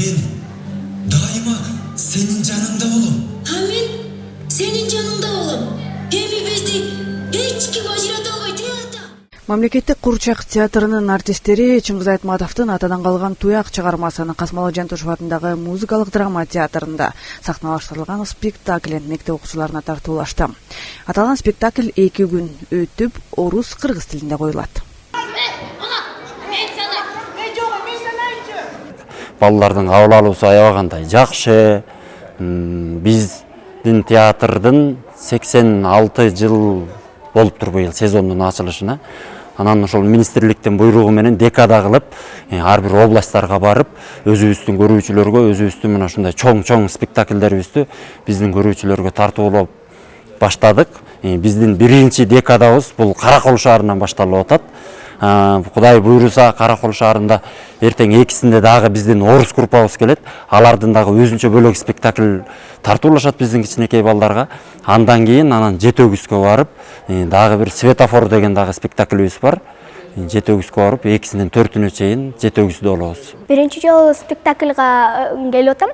мен дайыма сенин жаныңда болом. Мен сенин жаныңда болом. Эми бизди эч ким ажырата албайт, ата. Мамлекеттик Курчак театрынын артисттери Чыңгыз Айтматовдун атадан калган Туяк чыгармасын Касымалы Жантушев атындагы музыкалык драма театрында сахналаштырылган спектаклин мектеп окуучуларына тартуулашты. Аталган спектакль 2 күн өтүп, орус-кыргыз тилинде коюлат. Балалардын кабыл алуусу аябагандай жакшы. Биздин театрдын 86 жыл болуптур быйыл сезондун ачылышына. Анан ошол министрликтин буйругу менен декада кылып, ар бир областтарга барып, өзүбүздүн көрүүчүлөргө, өзүбүздүн мына ушундай чоң спектакльдерибизди биздин көрүүчүлөргө тартуулап баштадык. Биздин биринчи декадабыз бул Каракол шаарынан башталып атат. Кудай буйруса Каракол шаарында эртең экисинде дагы биздин орус группабыз келет. Алардын дагы өзүнчө бөлөк спектакль тартуулашат биздин кичинекей балдарга. Андан кийин анан Жетөгүзгө барып, дагы бир Светофор деген дагы спектакльбиз бар. Жетөгүзгө барып, экисинен 4-үнө чейин Жетөгүздө болобуз. Биринчи жолу спектакльга келип атам.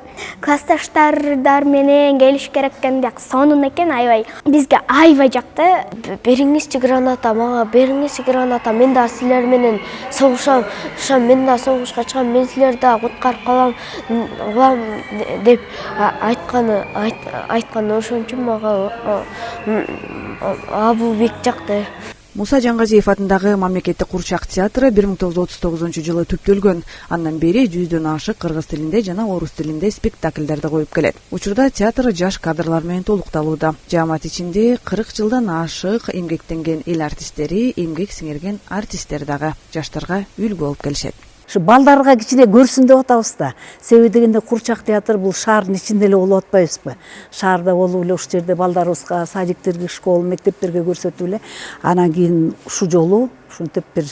Классташтар менен келиш керек экен, бирок сонун экен, аябай. Бизге аябай жакты. Бериңизчи граната, мага бериңизчи граната. Мен да силер менен согушам, мен да согушка чыгам, мен силерди да куткарып калам деп айтканы ошон үчүн мага бул бек жакты. Муса Жангазиев атындагы мамлекеттик Курчак театры 1939 жылы Андан бери 100дөн ашык кыргыз тилинде жана орус тилинде спектакльдерди коюп келет. Учурда театр жаш кадрлар менен толукталууда. Жаамат ичинде 40 жылдан ашык эмгектенген эл артисттери, эмгек сиңирген артисттер дагы жаштарга үлгү болуп келишет. Балдарга кичине көрсүн деп атабыз да. Себеби дегенде Курчак театр бул шаардын ичинде эле болуп атпайбызбы? Шаарда болуп эле ушул жерде балдарыбызга садиктерге, школа, мектептерге көрсөтүп эле. Анан кийин ушул жолу ушинтип бир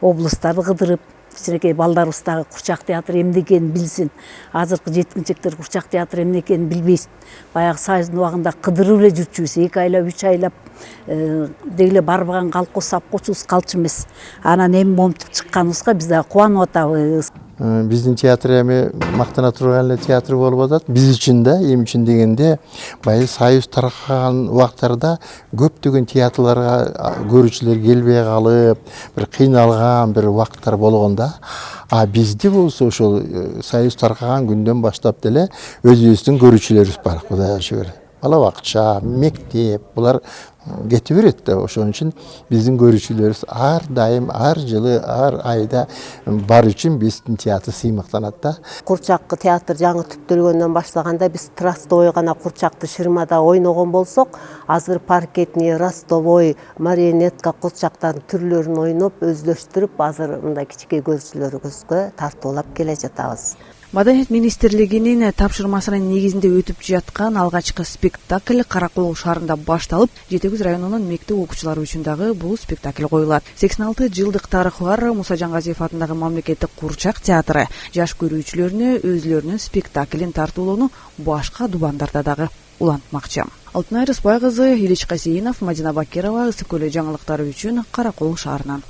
областтарды кыдырып, кичинекей балдарыбыз дагы Курчак театры эмне экенин билсин. Азыркы жеткинчектер Курчак театры эмне экенин билбейт. Баягы Союздун убагында кыдырып эле жүрчүбүз, 2 айлап, 3 айлап дегеле барбаган калкыбыз, сапкочубуз калчу эмес. Анан эми момтуп чыкканыбызга биз да кубанып атабыз. Биздин театр эми мактана турган эле театр болуп атат. Биз үчүн да, эми үчүн дегенде, баягы Союз таркаган убактарда көптөгөн театрларга көрүүчүлөр келбей калып, бир кыйналган бир убакыттар болгондо, бизди болсо ошол Союз таркаган күндөн баштап деле өзүбүздүн көрүүчүлөрүбүз бар, Кудайга шүгүр. Бала бакча, мектеп, булар кете берет да. Ошон үчүн биздин көрүүчүлөрүбүз ар дайым, ар жылы, ар айда бар үчүн биздин театр сыймыктанат да. Курчак театр жаңы түптөлгөндөн башлаганда биз Трастовой гана Курчакты шырмада ойногон болсок, азыр паркетный, ростовой, марионетка Курчактардын түрлөрүн ойноп, өздөштүрүп, азыр мындай кичинекей көрүүчүлөрүбүзгө тартуулап келе жатабыз. Маданият министрлигинин тапшырмасынын негизинде өтүп жаткан алгачкы спектакль Каракол шаарында башталып, Жетөгүз районунун мектеп окуучулары үчүн дагы бул спектакль коюлат. 86 жылдык тарыхы бар Муса Жангазиев атындагы мамлекеттик Курчак театры жаш көрүүчүлөрүнө өзлөрүнүн спектаклин тартуулоону башка дубандарда дагы улантмакчы. Алтынай Рыспай кызы, Илич Касейинов, Мадина Бакирова, Ысык көлү жаңылыктары үчүн Каракол шаарынан.